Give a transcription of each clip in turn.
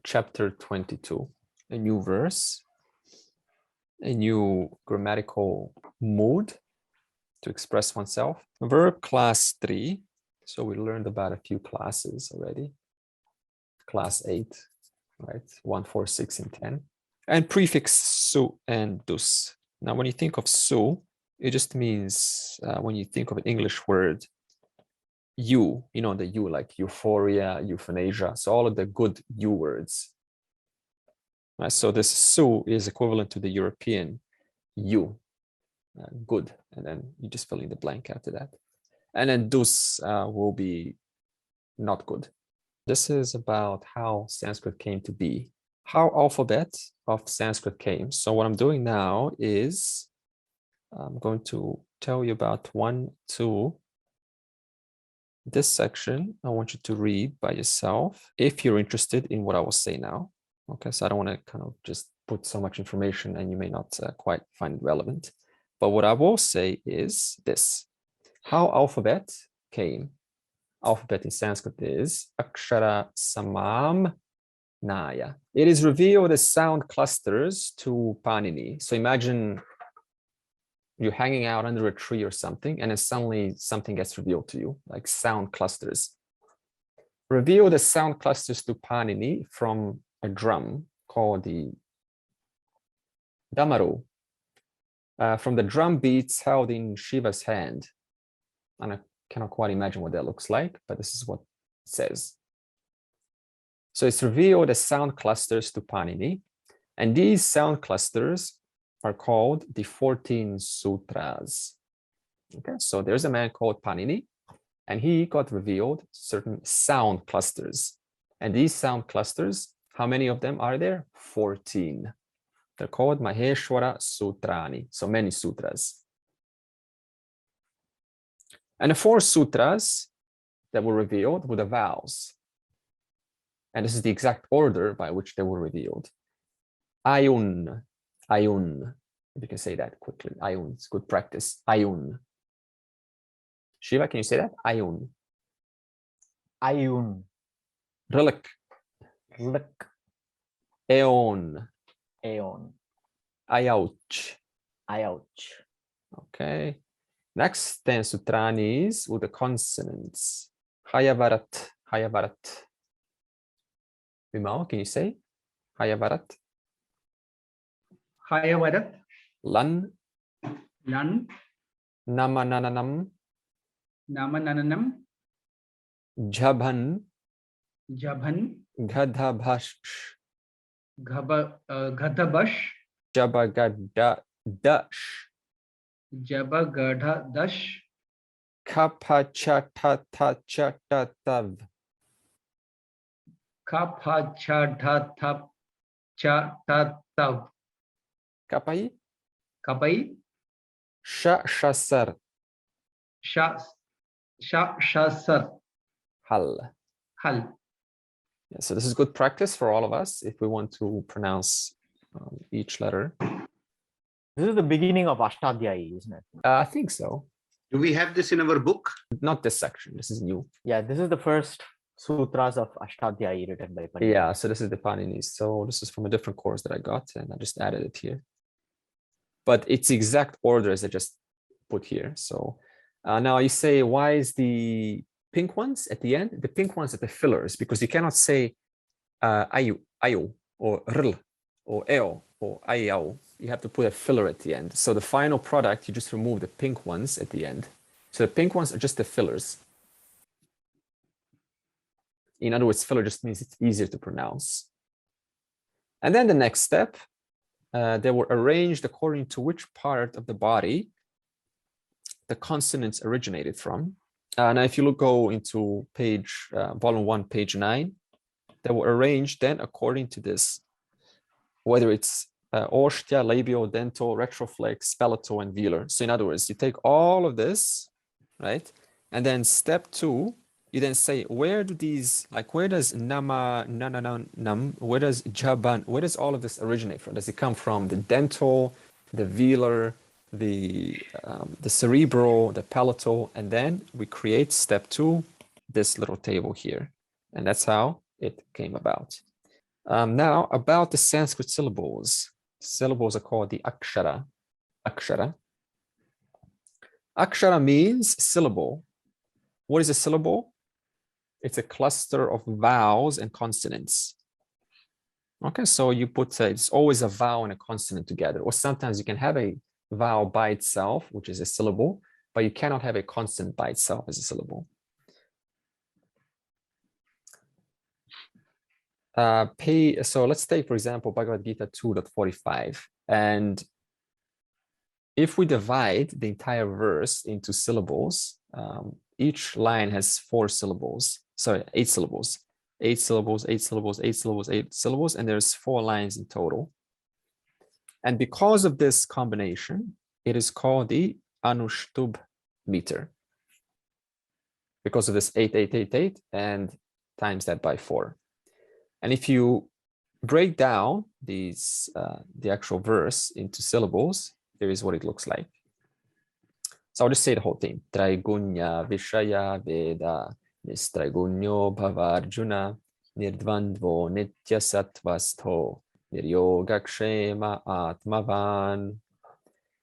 chapter 22, a new verse, a new grammatical mood to express oneself. Verb class 3. So we learned about a few classes already. Class 8, right? 1, 4, 6, and 10. And prefix su and dus. Now, when you think of su, it just means when you think of an English word, you know, the you, like euphoria, euthanasia. So all of the good you words. Right? So this su is equivalent to the European you, good. And then you just fill in the blank after that. And then dus will be not good. This is about how Sanskrit came to be, how alphabet of Sanskrit came. So what I'm doing now is I'm going to tell you about 1, 2. This section, I want you to read by yourself if you're interested in what I will say now. Okay, so I don't want to kind of just put so much information and you may not quite find it relevant. But what I will say is this: how alphabet came. Alphabet in Sanskrit is Akshara Samam Naya. It is revealed as sound clusters to Panini. So imagine you're hanging out under a tree or something, and then suddenly something gets revealed to you, like sound clusters. Revealed as sound clusters to Panini from a drum called the Damaru. From the drum beats held in Shiva's hand. And I cannot quite imagine what that looks like, but this is what it says. So it's revealed as sound clusters to Panini. And these sound clusters are called the 14 sutras. Okay, so there's a man called Panini, and he got revealed certain sound clusters. And these sound clusters, how many of them are there? 14. They're called Maheshwara Sutrani, so many sutras. And the 4 sutras that were revealed were the vows. And this is the exact order by which they were revealed. Ayun, Ayun. If you can say that quickly. Ayun, it's good practice. Ayun. Shiva, can you say that? Ayun. Ayun. Rilak. Lik. Eon. Aeon. Ayauch. Ayouch. Okay. Next 10 sutranis with the consonants. Hayavarat. Hayavarat. Vimal, can you say? Hayavarat. Hayavarat. Lan. Lan. Namananam. Namananam. Jhabhan. Jabhan. Gadhabhash. Ghadabash. Jabagadash. Jabagadha dash. Kapachatatav. Kapachadhathap chatatav. Kapai. Kapai. Shashasar. Shasar. Hal. Hal. Yeah, so this is good practice for all of us if we want to pronounce each letter. This is the beginning of Ashtadhyayi, isn't it? I think so. Do we have this in our book? Not this section. This is new. Yeah, this is the first sutras of Ashtadhyayi written by Panini. Yeah, so this is the Panini. So this is from a different course that I got, and I just added it here. But it's the exact order as I just put here. So now you say, why is the pink ones at the end? The pink ones are the fillers, because you cannot say ayu, ayu, or rl, or eo, or ayao. You have to put a filler at the end. So the final product, you just remove the pink ones at the end. So the pink ones are just the fillers. In other words, filler just means it's easier to pronounce. And then the next step, they were arranged according to which part of the body the consonants originated from. Now, if you go into page, volume 1, page 9, they were arranged then according to this, whether it's ostya, labial, dental, retroflex, palatal, and velar. So in other words, you take all of this, right? And then step 2, you then say, where do these, like, where does nama, nam, where does jaban, where does all of this originate from? Does it come from the dental, the velar, the cerebral, the palatal? And then we create step 2, this little table here. And that's how it came about. Now about the Sanskrit syllables. Syllables are called the akshara. Akshara. Akshara means syllable. What is a syllable? It's a cluster of vowels and consonants. Okay, so you put, it's always a vowel and a consonant together, or sometimes you can have a vowel by itself, which is a syllable, but you cannot have a consonant by itself as a syllable. So let's take, for example, Bhagavad Gita 2.45. And if we divide the entire verse into syllables, each line has 4 syllables, sorry, 8 syllables. 8 syllables, 8 syllables, 8 syllables, 8 syllables, and there's 4 lines in total. And because of this combination, it is called the Anushtubh meter. Because of this 8, 8, 8, 8, and times that by 4. And if you break down these, the actual verse into syllables, here is what it looks like. So I'll just say the whole thing. Traigunya Vishaya Veda Nistraigunyo Bhavarjuna Nirdvandvo Nitya Sattvastho Niryogakshema Atmavan.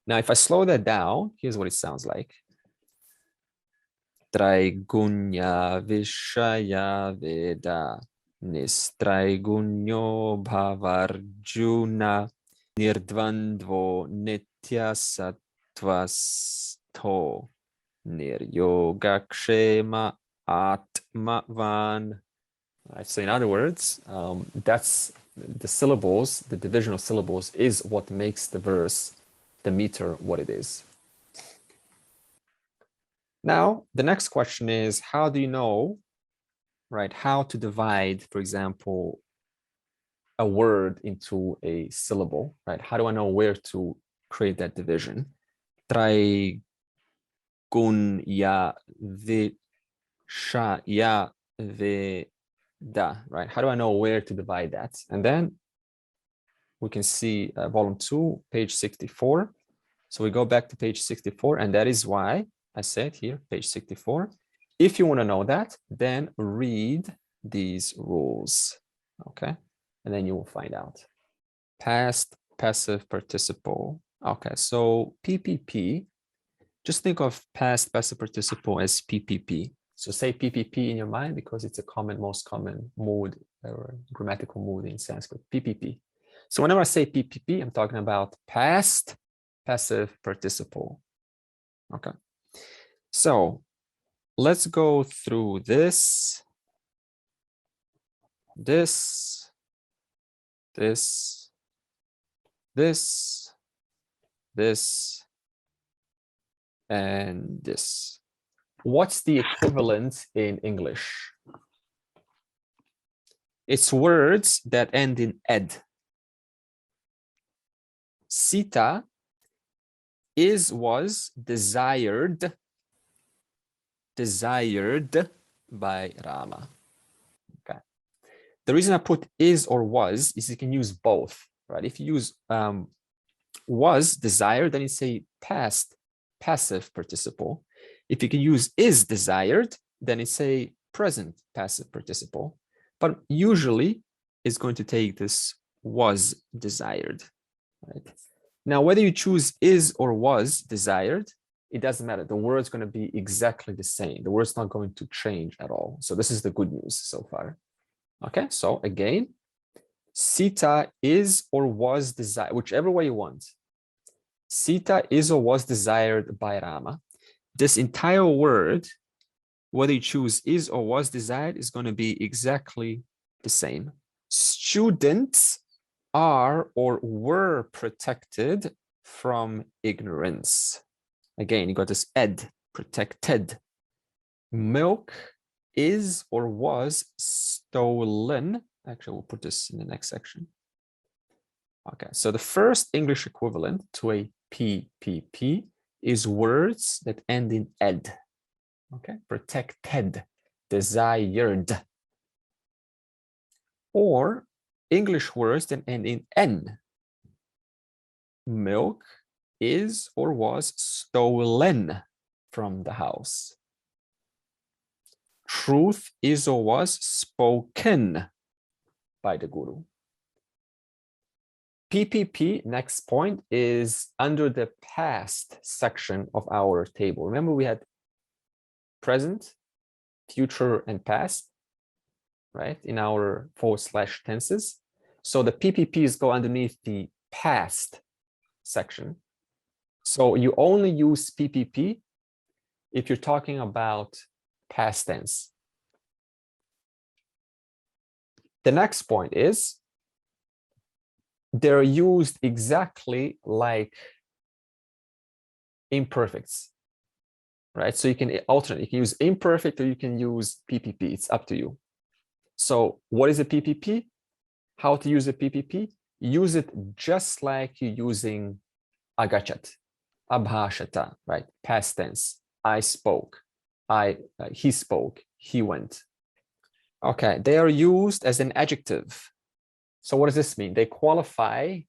Now, if I slow that down, here's what it sounds like. Traigunya Vishaya Veda Nistraigunyo Bhavarjuna Nirdvandvo Nitya Sattvastho Niryogakshema Atmavan. So in other words, that's the syllables, the division of syllables is what makes the verse, the meter, what it is. Now, the next question is, how do you know, right, how to divide, for example, a word into a syllable, right? How do I know where to create that division? Traigunya Vishaya Veda, right? How do I know where to divide that? And then we can see volume 2, page 64. So we go back to page 64, and that is why I said here, page 64. If you want to know that, then read these rules, okay? And then you will find out. Past passive participle. Okay, so PPP, just think of past passive participle as PPP. So say PPP in your mind because it's a common, most common mood or grammatical mood in Sanskrit, PPP. So whenever I say PPP, I'm talking about past passive participle. Okay. So let's go through this, and this. What's the equivalent in English? It's words that end in ed. Sita is, was, desired by Rama. Okay. The reason I put is or was is you can use both, right? If you use was desired, then it's a past passive participle. If you can use is desired, then it's a present passive participle. But usually it's going to take this was desired, right? Now, whether you choose is or was desired, it doesn't matter. The word's going to be exactly the same. The word's not going to change at all. So this is the good news so far. Okay, so again, Sita is or was desired, whichever way you want. Sita is or was desired by Rama. This entire word, whether you choose is or was desired, is going to be exactly the same. Students are or were protected from ignorance. Again, you got this ed, protected. Milk is or was stolen. Actually, we'll put this in the next section. Okay, so the first English equivalent to a PPP is words that end in ed. Okay, protected, desired. Or English words that end in N. Milk is or was stolen from the house. Truth is or was spoken by the Guru. PPP, next point, is under the past section of our table. Remember, we had present, future, and past, right, in our / tenses. So the PPPs go underneath the past section. So you only use PPP if you're talking about past tense. The next point is they're used exactly like imperfects, right? So you can alternate. You can use imperfect or you can use PPP. It's up to you. So what is a PPP? How to use a PPP? Use it just like you're using agachat, abhashata, right? Past tense. I spoke. He spoke. He went. Okay, they are used as an adjective. So what does this mean? They qualify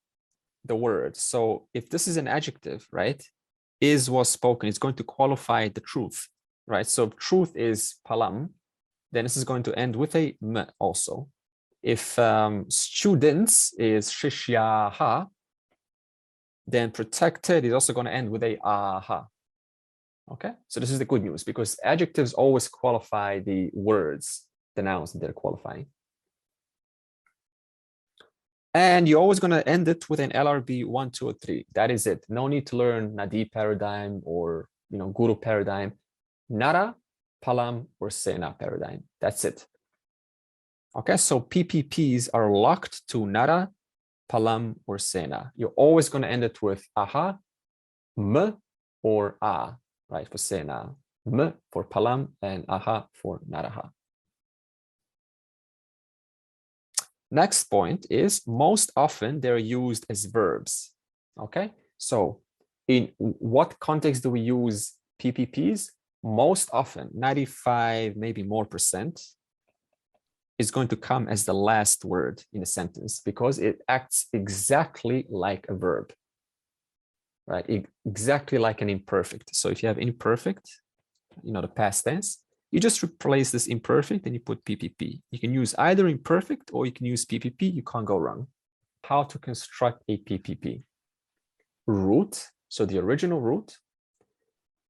the word. So if this is an adjective, right? Is, was, spoken, it's going to qualify the truth, right? So if truth is palam, then this is going to end with a m also. If students is shishyaha, then protected is also going to end with a aha. Okay, so this is the good news because adjectives always qualify the words, the nouns that they're qualifying. And you're always going to end it with an LRB 1, 2, or 3. That is it. No need to learn Nadi paradigm or Guru paradigm. Nara, Palam, or Sena paradigm. That's it. Okay, so PPPs are locked to Nara, Palam, or Sena. You're always going to end it with aha, m, or a, right, for Sena. M for Palam and aha for Naraha. Next point is most often they're used as verbs. Okay, so in what context do we use PPPs? Most often, 95, maybe more % is going to come as the last word in a sentence because it acts exactly like a verb, right? Exactly like an imperfect. So if you have imperfect, the past tense, you just replace this imperfect and you put PPP. You can use either imperfect or you can use PPP. You can't go wrong. How to construct a PPP? Root, so the original root,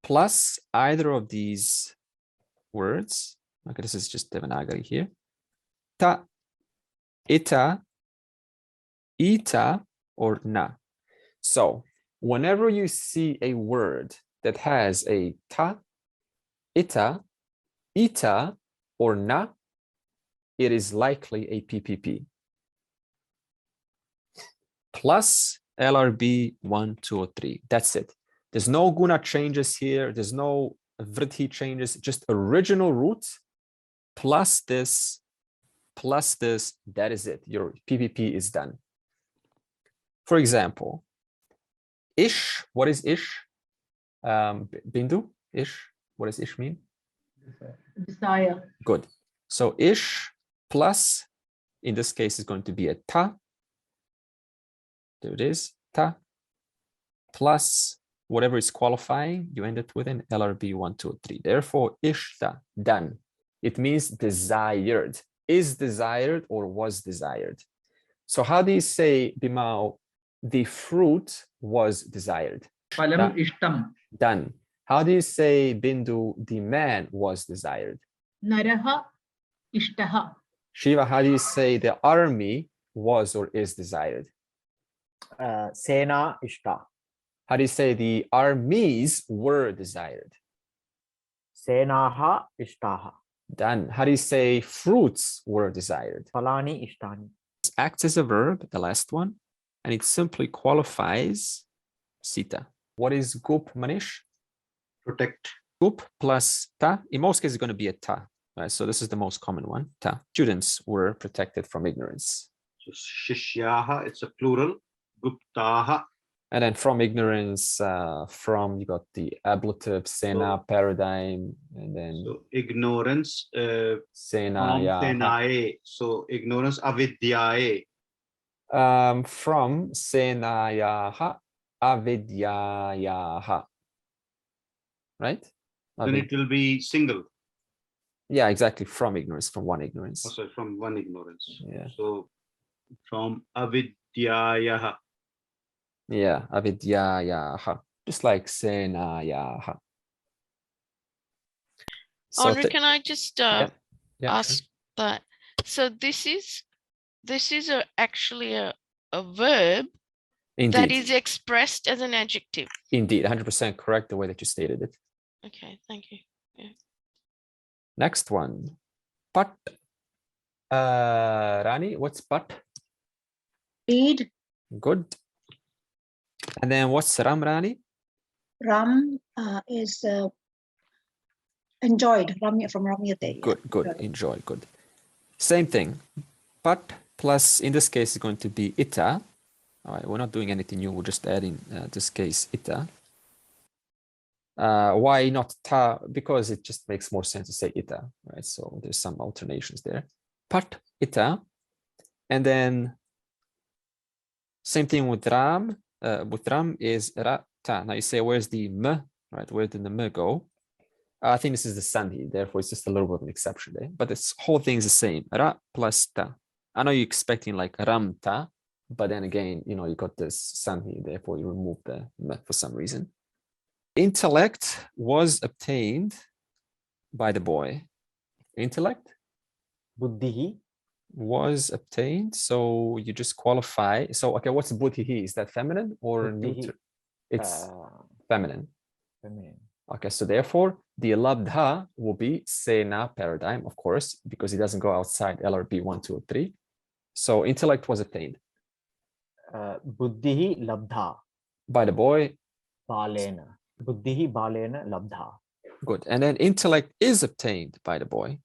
plus either of these words. Okay, this is just Devanagari here. Ta, ita, ita, or na. So whenever you see a word that has a ta, ita, or na, it is likely a PPP. Plus LRB 1, 2, or 3. That's it. There's no guna changes here. There's no vriddhi changes. Just original root plus this, that is it. Your PPP is done. For example, ish, what is ish? Bindu, ish, what does ish mean? Desire. Good. So ish plus, in this case, is going to be a ta. There it is, ta. Plus whatever is qualifying, you end it with an LRB 1, 2, 3. Therefore, ishta, done. It means desired. Is desired or was desired. So how do you say, Bimao, the fruit was desired? Palam ishtam. Done. How do you say, Bindu, the man was desired? Naraha ishtaha. Shiva, how do you say the army was or is desired? Sena ishta. How do you say the armies were desired? Senaha ishtaha. Done. How do you say fruits were desired? Falani ishtani. It acts as a verb, the last one, and it simply qualifies sita. What is gup, Manish? Protect. Gup plus ta. In most cases, it's going to be a ta. Right? So this is the most common one. Ta. Students were protected from ignorance. So shishyaha, it's a plural. Guptaha. And then from ignorance, from you got the ablative sena paradigm, and then So ignorance. sena ya. Senae. So ignorance avidyae. From sena ya avidya ya. Right? Then it will be single. Yeah, exactly. From ignorance, from one ignorance. Oh, sorry, from one ignorance. Yeah. So from avidyayaha. Yeah, avidyayaha. Just like senayaha. So Henri, can I just yeah, sure. ask that? So this is actually a verb that Indeed, is expressed as an adjective. indeed, 100% correct the way that you stated it. Okay, thank you. Next one, pat. Rani, what's pat? Read. Good. And then what's ram, Rani? Ram is enjoyed. Ram from Ramyate. Good, good, enjoy, good. Same thing. Pat plus, in this case, is going to be ita. All right, we're not doing anything new. We're just adding this case ita. Why not ta? Because it just makes more sense to say ita, right? So there's some alternations there. Pat ita, and then same thing with ram. With ram is ra ta. Now you say, where's the m? Right? Where did the m go? I think this is the sandhi. Therefore, it's just a little bit of an exception there. But this whole thing is the same. Ra plus ta. I know you're expecting like ram ta, but then again, you know, you got this sandhi. Therefore, you remove the m for some reason. Intellect was obtained by the boy. Intellect Buddhihi. was obtained. So you just qualify. So, okay, what's buddhihi? Is that feminine or Buddhihi. neuter? It's Uh, feminine. feminine. Okay, so therefore, the labdha will be sena paradigm, of course, because it doesn't go outside LRB 1, 2, or 3. So intellect was obtained Buddhihi labdha. by the boy. Balena. Buddhihi balena labdha. Good. And then intellect is obtained by the boy.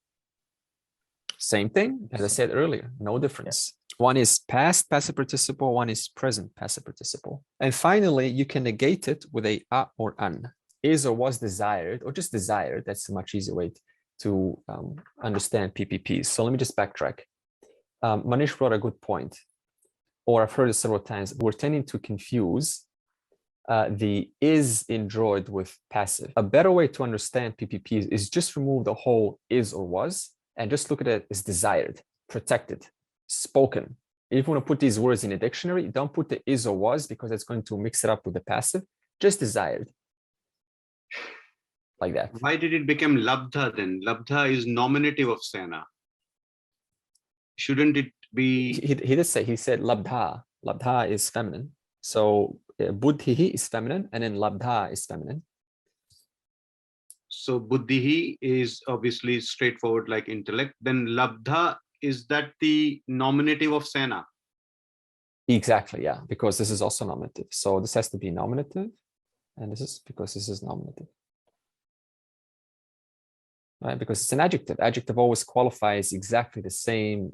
Same thing, as I said earlier, no difference. One is past passive participle, one is present passive participle. And finally, you can negate it with a or an. Is or was desired, or just desired. That's a much easier way to understand PPPs. So let me just backtrack. Manish brought a good point, or I've heard it several times. We're tending to confuse the is enjoyed with passive. A better way to understand PPPs is just remove the whole is or was and just look at it as desired, protected, spoken. If you want to put these words in a dictionary, don't put the is or was because it's going to mix it up with the passive. Just desired. Like that. Why did it become labdha then? Labdha is nominative of sena. Shouldn't it be? He did say, he said labdha. Labdha is feminine. So buddhihi is feminine and then labdha is feminine. So buddhihi is obviously straightforward like intellect. Then labdha, is that the nominative of sena? Exactly, yeah, because this is also nominative. So this has to be nominative. And this is because this is nominative. Right, because it's an adjective. Adjective always qualifies exactly the same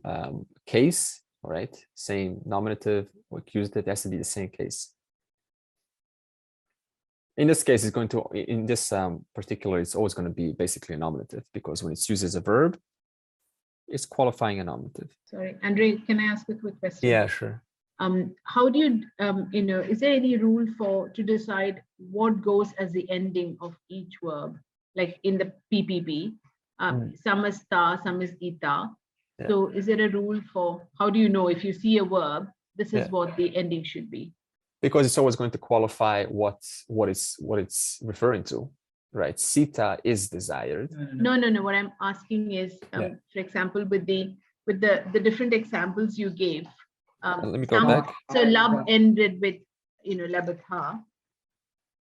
case, all right? Same nominative or accusative, it has to be the same case. In this case, it's going to, in this particular, it's always going to be basically a nominative because when it's used as a verb, it's qualifying a nominative. Sorry, Andre, can I ask a quick question? Yeah, sure. How do you, is there any rule to decide what goes as the ending of each verb? Like in the PPP, some is ta, some is ita. Yeah. So is there a rule for, how do you know if you see a verb, this is Yeah. what the ending should be? Because it's always going to qualify what it's referring to, right? Sita is desired. No. What I'm asking is, Yeah. for example, with the different examples you gave. Let me go back. So love ended with, labatha.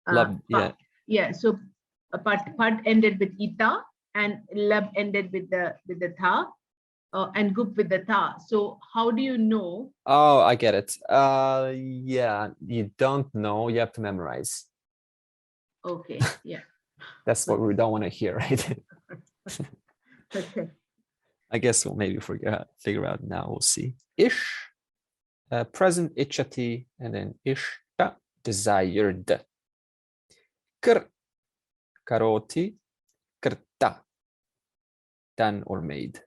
Lab, yeah. Yeah. So part ended with ita and lab ended with the tha, and gup with the tha. So how do you know? Oh, I get it. Yeah, you don't know. You have to memorize. Okay. Yeah. That's what we don't want to hear, right? Okay. I guess we'll maybe figure out now. We'll see. Ish, present ichati, and then ishta, desired. Kr, karoti, krta, done or made.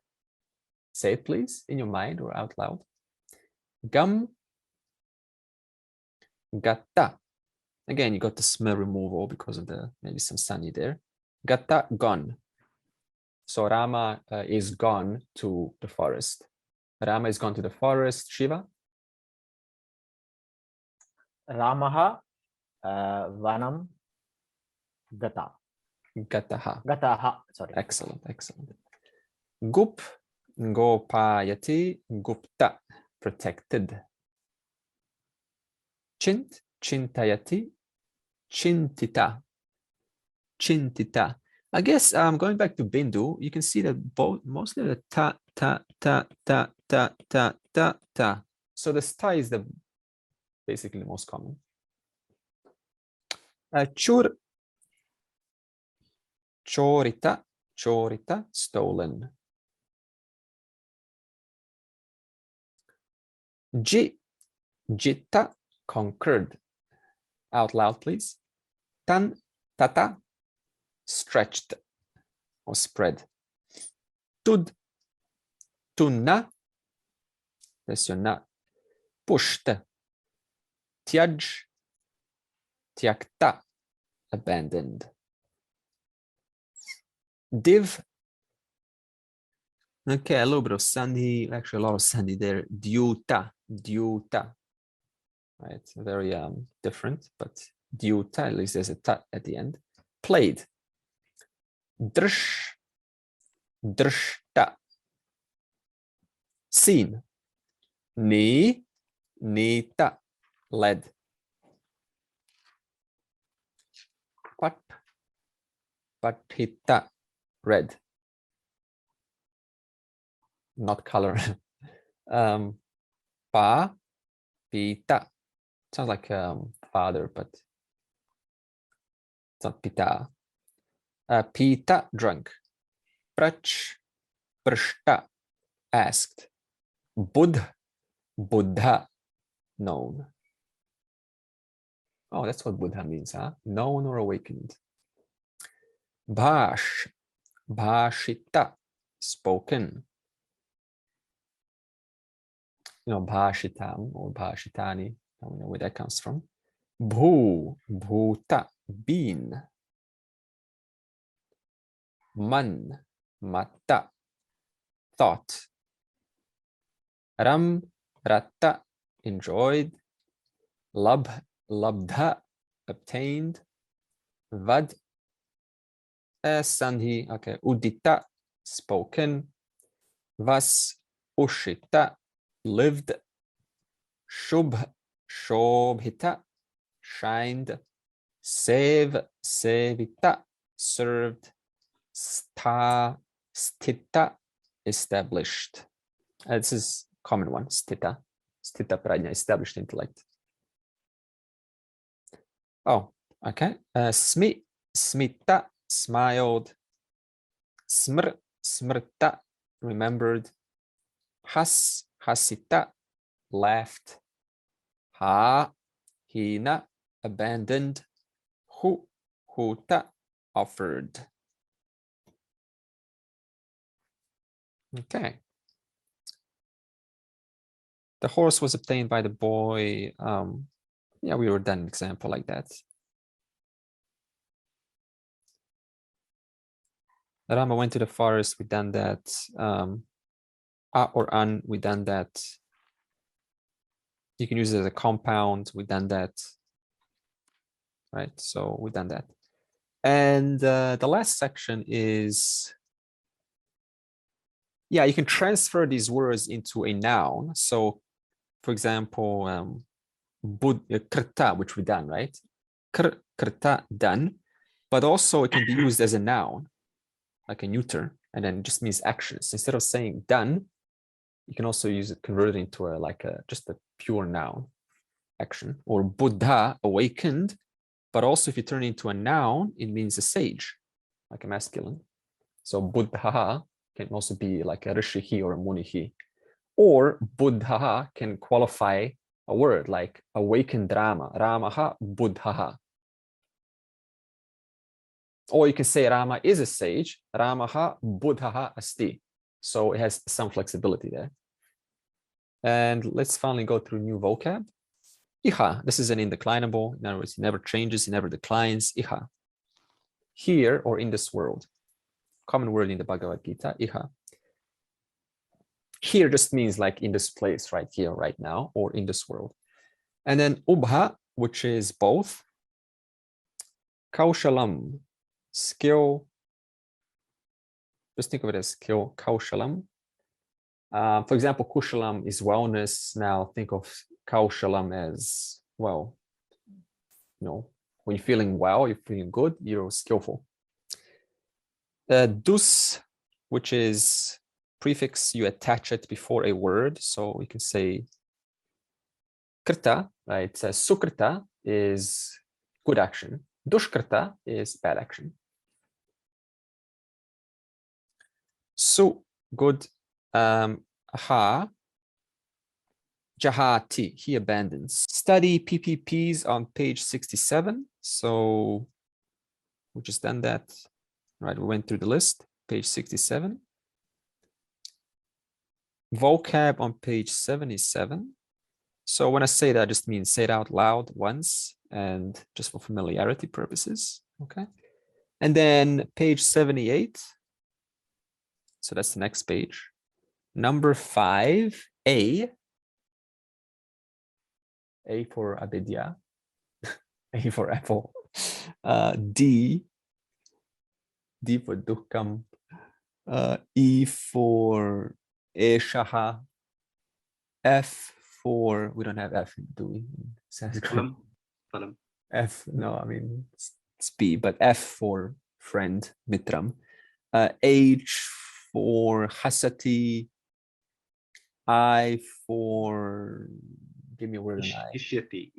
Say it, please, in your mind or out loud. Gum, gatta. Again, you got the smell removal because of maybe some sunny there. Gatta, gone. So Rama is gone to the forest. Rama is gone to the forest. Shiva? Ramaha Vanam Gata. Gataha. Gataha. Sorry. Excellent, excellent. Gup, Gopayati, Gupta, protected. Chint, Chintayati, Chintita, Chintita. I guess going back to Bindu, you can see that both mostly the ta, ta, ta, ta, ta, ta, ta, ta. So the sta is the basically the most common. Chur, Chorita, Chorita, stolen. Ji, Jitta, conquered. Out loud, please. Tan, Tata, stretched or spread. Tud, Tunna, that's your na, pushed. Tyaj, Tyakta, abandoned. Div, okay, a little bit of sandhi, actually a lot of sandhi there. Dyuta, Dyuta, right? Very different, but Dyuta, at least there's a ta at the end. Played. Drish, Drishta, seen. Ni, Nita, led. Pat, Pathita, red. Not color. Pa, Pita. Sounds like father, but it's not Pita. Pita, drunk. Prach, Prashta, asked. Budh, Buddha, known. Oh, that's what Buddha means, huh? Known or awakened. Bhash, Bhashita, spoken. You know, Bhashitam or Bhashitani, I don't know where that comes from. Bhu, Bhuta, been. Man, Matta, thought. Ram, Ratta, enjoyed. Labh, Labdha, obtained. Vad, Sandhi, okay. Udita, spoken. Vas, Ushita, lived. Shubh, Shobhita, shined. Sev, Sevita, served. Sta, Stita, established. This is a common one. Stita, Stita prajna, established intellect. Oh, okay. Smi, Smita, smiled. Smr, Smrta, remembered. Has, Hasita, laughed. Ha, Hina, abandoned. Hu, Huta, offered. Okay. The horse was obtained by the boy. Yeah, we were done an example like that. Rama went to the forest, we done that. A or an, we done that. You can use it as a compound, we done that. Right, so we done that. And the last section is, yeah, you can transfer these words into a noun. So, for example, krta, which we done, right? Krta, done. But also it can be used as a noun, like a neuter, and then it just means actions. Instead of saying done, you can also use it, convert it into just a pure noun, action. Or Buddha, awakened. But also if you turn it into a noun, it means a sage, like a masculine. So Buddha can also be like a rishihi or a munihi. Or Buddha can qualify a word like awakened Rama, Ramaha Buddha. Or you can say Rama is a sage, Ramaha Buddha asti. So it has some flexibility there. And let's finally go through new vocab. Iha, this is an indeclinable. In other words, it never changes, it never declines. Iha. Here or in this world. Common word in the Bhagavad Gita, iha. Here just means like in this place, right here, right now, or in this world. And then ubha, which is both. Kaushalam, skill. Just think of it as skill, kaushalam. For example, kushalam is wellness. Now think of kaushalam as, well, when you're feeling well, you're feeling good, you're skillful. Dus, which is prefix, you attach it before a word. So we can say krita, right? Sukrita is good action. Dushkrita is bad action. So good. Ha. Jahati, he abandons. Study PPPs on page 67. So we just done that. Right, we went through the list, page 67. Vocab on page 77. So when I say that, I just mean say it out loud once and just for familiarity purposes, okay? And then page 78. So that's the next page. Number 5, A for Abidya, A for apple. D for Dukkam. E for Eshaha. F for, we don't have F, do we? In Sanskrit. Phalam. F, no, I mean, it's B, but F for friend, Mitram. H for Hasati. I for, give me a word on I. Ishyati.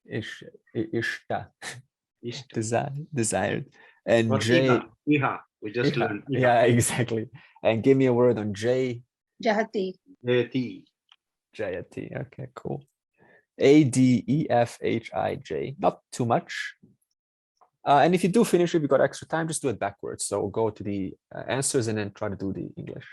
Ishta. Ishta. Desired. And Or J. Iha. We just learned. Iha. Yeah, exactly. And give me a word on J. Jahati. Jayati. Jayati. Okay, cool. ADEFHIJ. Not too much. And if you do finish, if you got extra time, just do it backwards. So go to the answers and then try to do the English.